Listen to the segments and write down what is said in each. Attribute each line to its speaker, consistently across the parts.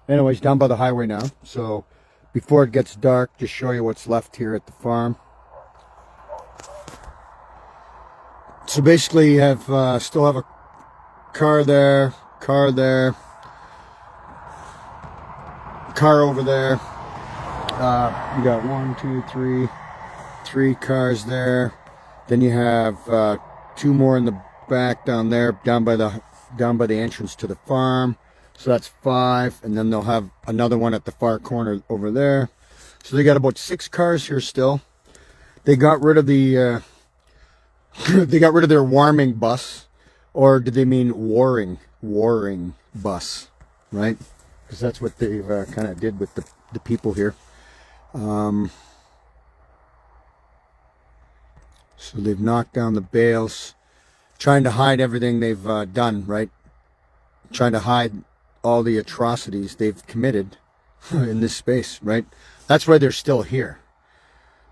Speaker 1: Anyways, down by the highway now. So before it gets dark, just show you what's left here at the farm. So basically, you have still have a car there, car over there. You got 1, 2, 3 cars there. Then you have 2 more in the back down there, down by the entrance to the farm. So that's 5, and then they'll have another one at the far corner over there. So they got about 6 cars here still. They got rid of the they got rid of their warming bus, or did they mean warring bus, right? Because that's what they kind of did with the people here. So they've knocked down the bales, trying to hide everything they've done, right? Trying to hide all the atrocities they've committed in this space, right? That's why they're still here.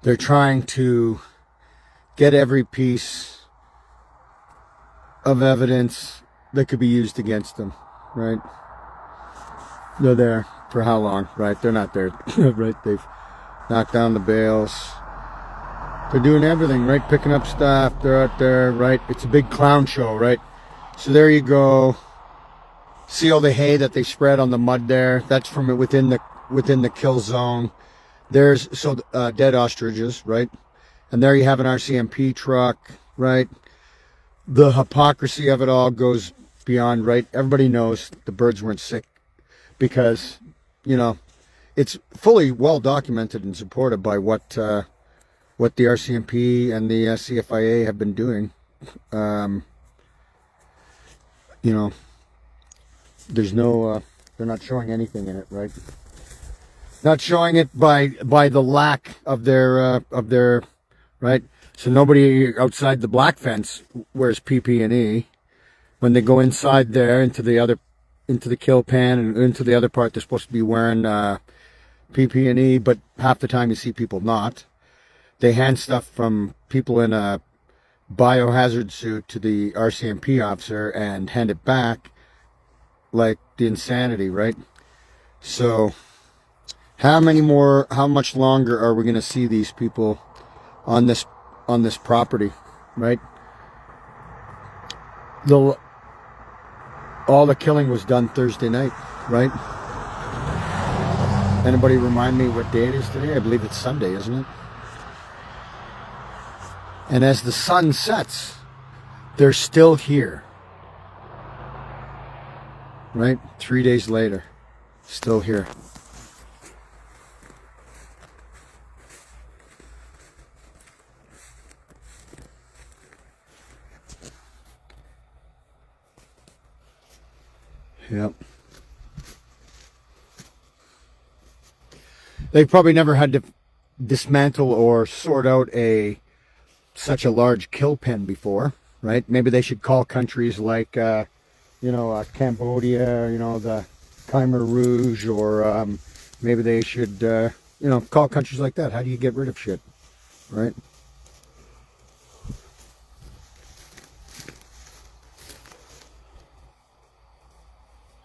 Speaker 1: They're trying to get every piece of evidence that could be used against them, right? They're there for how long, right? They're not there, right? They've knocked down the bales. They're doing everything, right? Picking up stuff. They're out there, right? It's a big clown show, right? So there you go. See all the hay that they spread on the mud there? That's from within the kill zone. There's dead ostriches, right? And there you have an RCMP truck, right? The hypocrisy of it all goes beyond, right? Everybody knows the birds weren't sick because, you know, it's fully well documented and supported by what the RCMP and the CFIA have been doing. You know, there's no, they're not showing anything in it, right? Not showing it by the lack of their, right? So nobody outside the black fence wears PPE. When they go inside there into the kill pen and into the other part, they're supposed to be wearing PPE, but half the time you see people not. They hand stuff from people in a biohazard suit to the RCMP officer and hand it back, like the insanity, right? So how much longer are we going to see these people on this property, right? All the killing was done Thursday night, right? Anybody remind me what day it is today? I believe it's Sunday, isn't it? And as the sun sets, they're still here, right? 3 days later, still here. Yep. They've probably never had to dismantle or sort out such a large kill pen before, right? Maybe they should call countries like, Cambodia, the Khmer Rouge, or maybe they should, call countries like that. How do you get rid of shit, right?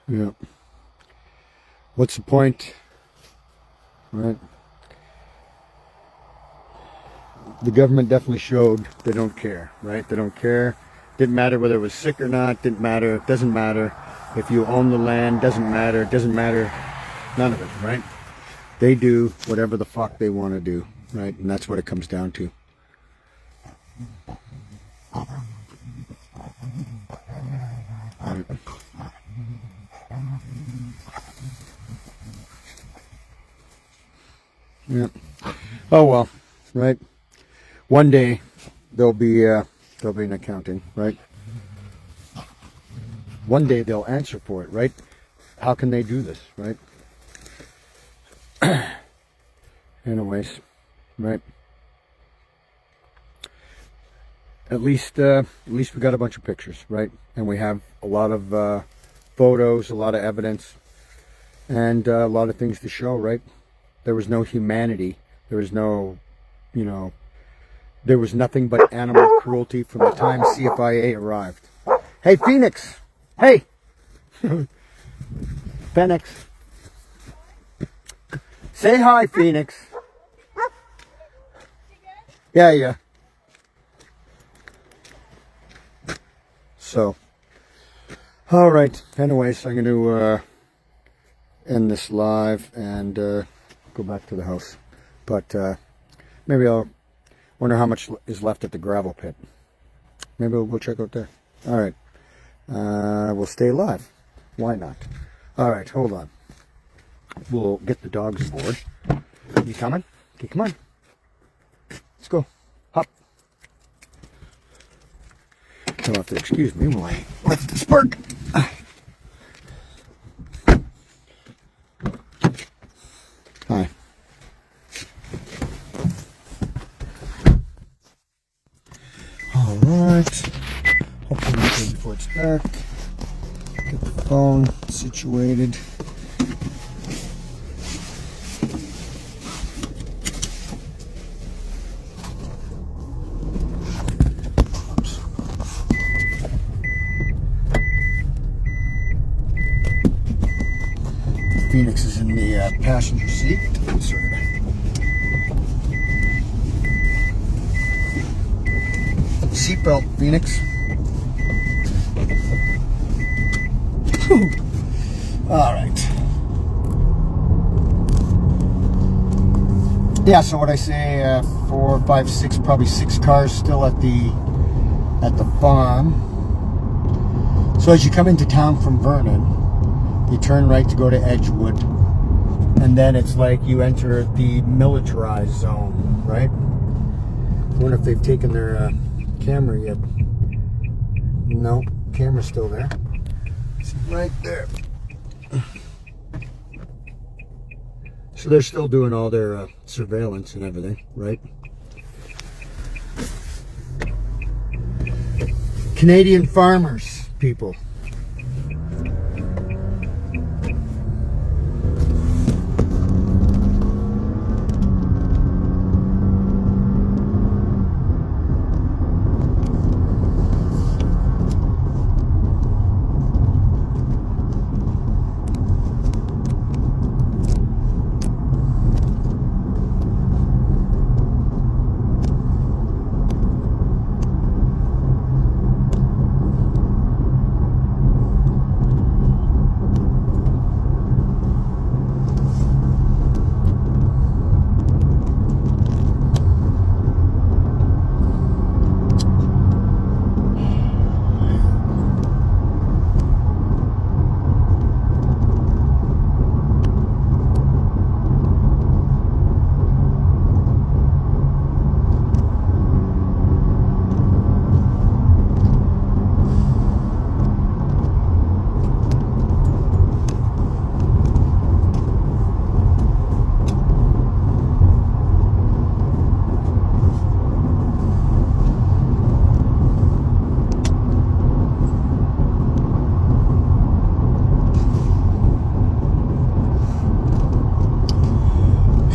Speaker 1: Yeah. What's the point? Right? The government definitely showed they don't care, right? They don't care. Didn't matter whether it was sick or not. Didn't matter. It doesn't matter. If you own the land, doesn't matter. It doesn't matter. None of it, right? They do whatever the fuck they want to do, right? And that's what it comes down to. Right. Yeah. Oh well, right. One day there'll be an accounting, right? One day they'll answer for it, right? How can they do this, right? Anyways, right? At least we got a bunch of pictures, right? And we have a lot of photos, a lot of evidence, and a lot of things to show, right? There was no humanity. There was no, there was nothing but animal cruelty from the time CFIA arrived. Hey, Phoenix! Hey! Phoenix. Say hi, Phoenix. Yeah. So, all right. Anyways, I'm going to end this live and go back to the house. But maybe I'll wonder how much is left at the gravel pit. Maybe we'll go check out there. All right. We'll stay live. Why not? All right, hold on. We'll get the dogs aboard. You coming? Okay, come on. Let's go. Hop. You'll have to excuse me while I lift the spark. Hi. All right. Hopefully we'll get before it's dark. Get the phone situated. Phoenix is in the passenger seat. Sorry. Seatbelt, Phoenix. All right. Yeah. So what I say? 4, 5, 6, probably 6 cars still at the farm. So as you come into town from Vernon, you turn right to go to Edgewood, and then it's like you enter the militarized zone, right? I wonder if they've taken their camera yet. No, camera's still there. It's right there. So they're still doing all their surveillance and everything, right? Canadian farmers, people.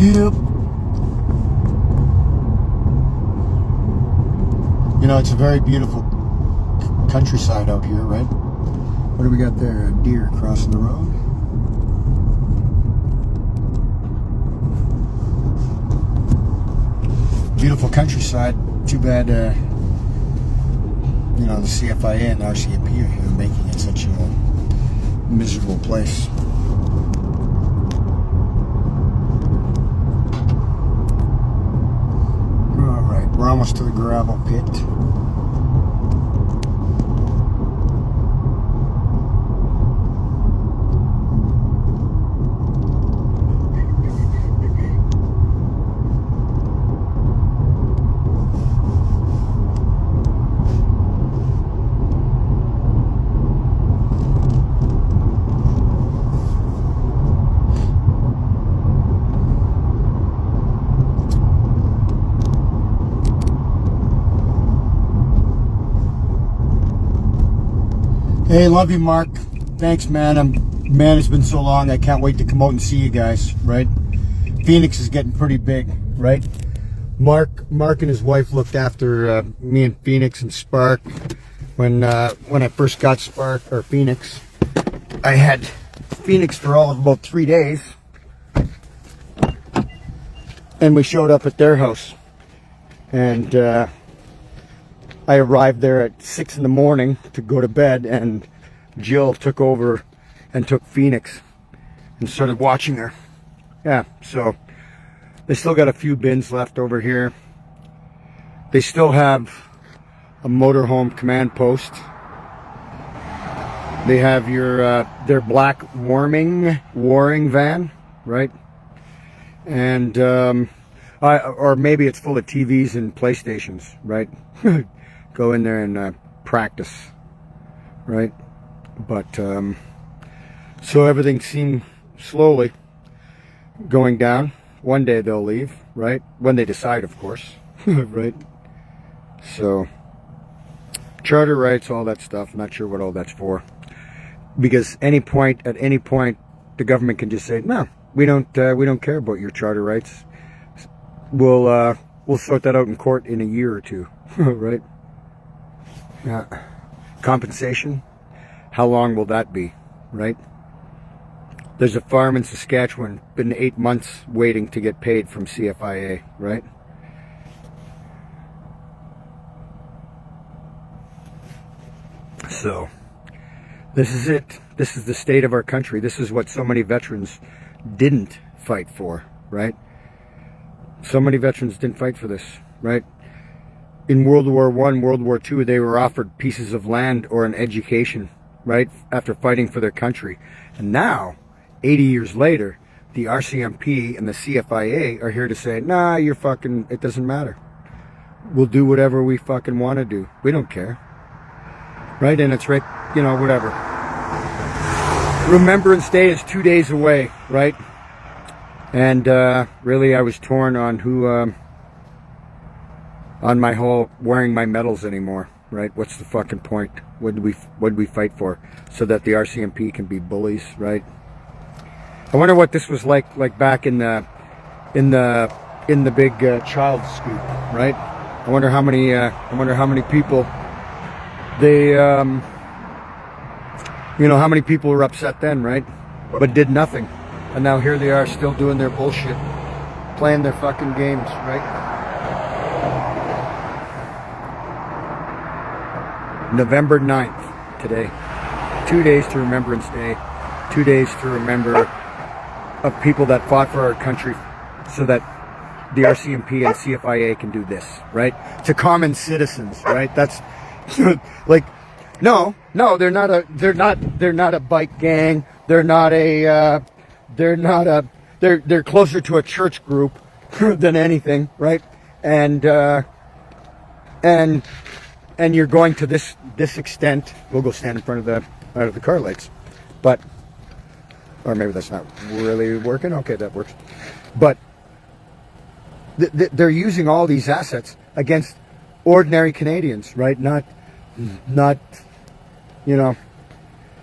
Speaker 1: Yep. You know, it's a very beautiful countryside out here, right? What do we got there? A deer crossing the road. Beautiful countryside. Too bad, you know, the CFIA and RCMP are here making it such a miserable place. We're almost to the gravel pit. Hey, love you, Mark. Thanks, man. Man, it's been so long. I can't wait to come out and see you guys, right? Phoenix is getting pretty big, right? Mark and his wife looked after me and Phoenix and Spark. When I first got Spark, or Phoenix, I had Phoenix for all of about 3 days. And we showed up at their house. And I arrived there at 6 in the morning to go to bed, and Jill took over and took Phoenix and started watching her. Yeah, so they still got a few bins left over here. They still have a motorhome command post. They have their black warring van, right? And or maybe it's full of TVs and PlayStations, right? Go in there and practice, right? But so everything seemed slowly going down. One day they'll leave, right? When they decide, of course, right? So charter rights, all that stuff. Not sure what all that's for, because at any point, the government can just say, no, we don't care about your charter rights. We'll sort that out in court in a year or two, right? Compensation, how long will that be, right? There's a farm in Saskatchewan, been 8 months waiting to get paid from CFIA, right? So, this is it. This is the state of our country. This is what so many veterans didn't fight for, right? So many veterans didn't fight for this, right? In World War I, World War II, they were offered pieces of land or an education, right? After fighting for their country. And now, 80 years later, the RCMP and the CFIA are here to say, nah, you're fucking, it doesn't matter. We'll do whatever we fucking want to do. We don't care. Right? And it's right, you know, whatever. Remembrance Day is 2 days away, right? And really, I was torn on who, on my whole wearing my medals anymore, right? What's the fucking point? What did we fight for? So that the RCMP can be bullies, right? I wonder what this was like back in the big child scoop, right? I wonder how many people they, you know, how many people were upset then, right? But did nothing. And now here they are still doing their bullshit, playing their fucking games, right? November 9th, today. 2 days to Remembrance Day. 2 days to remember of people that fought for our country so that the RCMP and CFIA can do this, right? To common citizens, right? That's like, no, they're not a bike gang. They're closer to a church group than anything, right? And you're going to this extent. We'll go stand in front of the car lights, but, or maybe that's not really working. Okay, that works. But they're using all these assets against ordinary Canadians, right? Not, you know,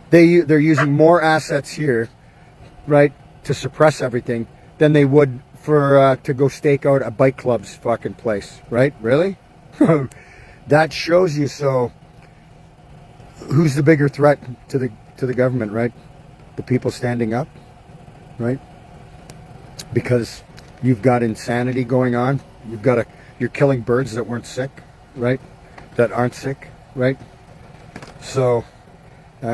Speaker 1: they're using more assets here, right, to suppress everything than they would for to go stake out a bike club's fucking place, right? Really? That shows you. So who's the bigger threat to the government, right? The people standing up, right? Because you've got insanity going on. You're killing birds that weren't sick, right? That aren't sick, right? So, you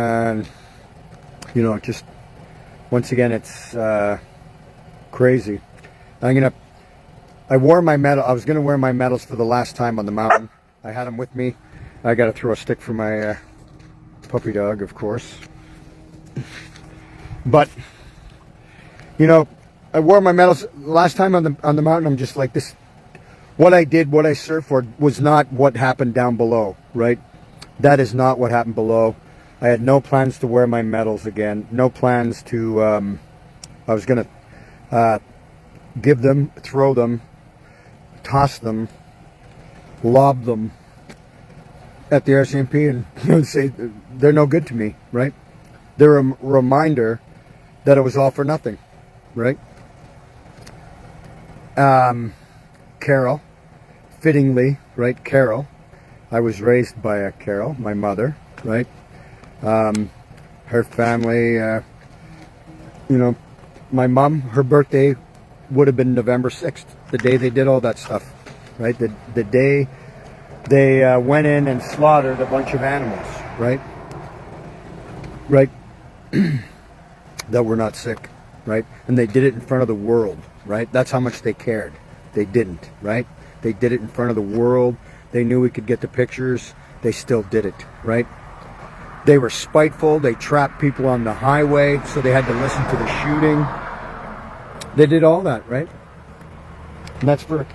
Speaker 1: know, just once again, it's crazy. I wore my medal. I was gonna wear my medals for the last time on the mountain. I had them with me. I got to throw a stick for my puppy dog, of course. But you know, I wore my medals last time on the mountain. I'm just like this. What I did, what I served for, was not what happened down below, right? That is not what happened below. I had no plans to wear my medals again. No plans to. I was gonna give them, throw them, toss them, lob them at the RCMP and say they're no good to me, right? They're a reminder that it was all for nothing, right? Carol, fittingly, right? Carol, I was raised by a Carol, my mother, right? Her family You know, my mom, her birthday would have been November 6th, the day they did all that stuff, right? The day they went in and slaughtered a bunch of animals, right? Right? That were not sick, right? And they did it in front of the world, right? That's how much they cared. They didn't, right? They did it in front of the world. They knew we could get the pictures. They still did it, right? They were spiteful. They trapped people on the highway, so they had to listen to the shooting. They did all that, right? And that's for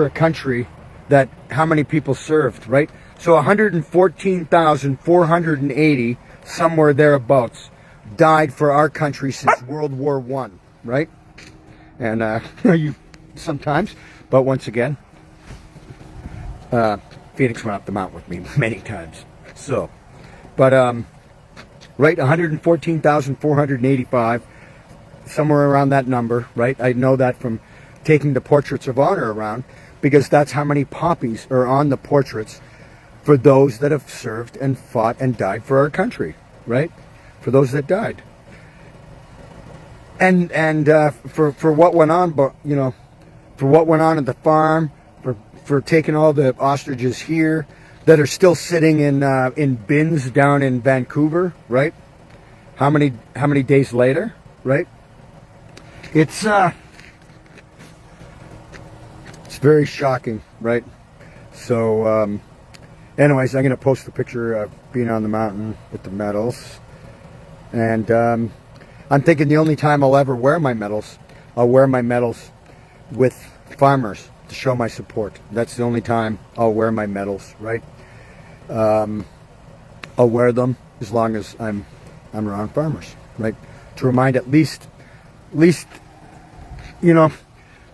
Speaker 1: a country that how many people served, right? So 114,480, somewhere thereabouts, died for our country since World War I, right? And you sometimes, but once again, Phoenix went up the mountain with me many times. So, but right, 114,485, somewhere around that number, right? I know that from taking the portraits of honor around, because that's how many poppies are on the portraits for those that have served and fought and died for our country, right? For those that died. And for what went on, but you know, for what went on at the farm, for taking all the ostriches here that are still sitting in bins down in Vancouver, right? How many days later, right? It's very shocking, right? So anyways, I'm gonna post a picture of being on the mountain with the medals, and I'm thinking the only time I'll ever wear my medals, I'll wear my medals with farmers to show my support. That's the only time I'll wear my medals, right? I'll wear them as long as I'm around farmers, right? To remind at least, you know,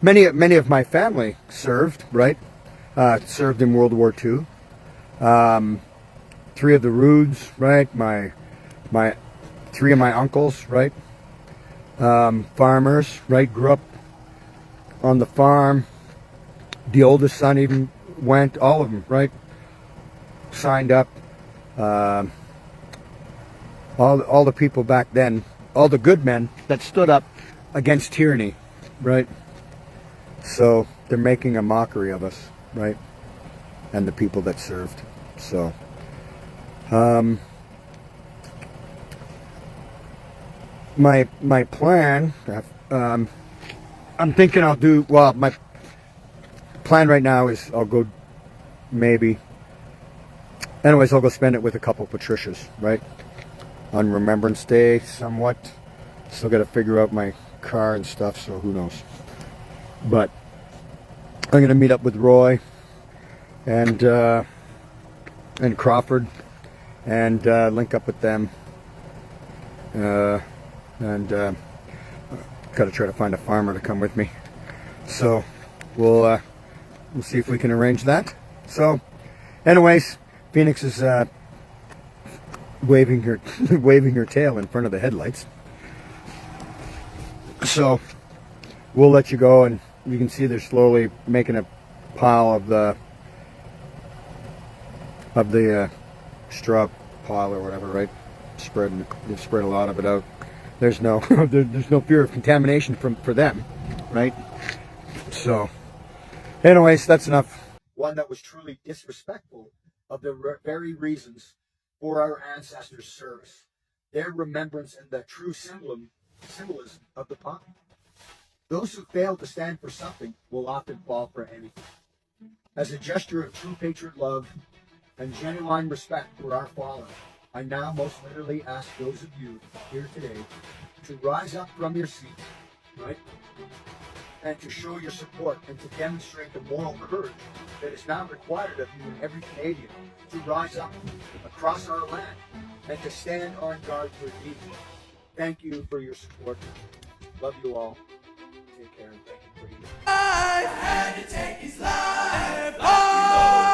Speaker 1: many of my family served, right? Served in World War II. 3 of the Roods, right? My 3 of my uncles, right? Farmers, right? Grew up on the farm. The oldest son even went, all of them, right? Signed up. All the people back then, all the good men that stood up against tyranny, right? So they're making a mockery of us, right? And the people that served. So my plan, I'm thinking I'll do, well, my plan right now is I'll go maybe, anyways, I'll go spend it with a couple of Patricias, right? On Remembrance Day, somewhat. Still got to figure out my car and stuff, so who knows. But I'm going to meet up with Roy and Crawford and link up with them. And got to try to find a farmer to come with me. So we'll see if we can arrange that. So anyways, Phoenix is waving her tail in front of the headlights. So we'll let you go, and you can see they're slowly making a pile of the straw pile or whatever, right? They've spread a lot of it out. There's no there's no fear of contamination for them, right? So anyways, that's enough. One that was truly disrespectful of the very reasons for our ancestors' service, their remembrance, and the true symbolism of the poppy. Those who fail to stand for something will often fall for anything. As a gesture of true patriot love and genuine respect for our fallen, I now most literally ask those of you here today to rise up from your seat, right? And to show your support and to demonstrate the moral courage that is now required of you and every Canadian to rise up across our land and to stand on guard for these. Thank you for your support. Love you all. Take care and thank you for your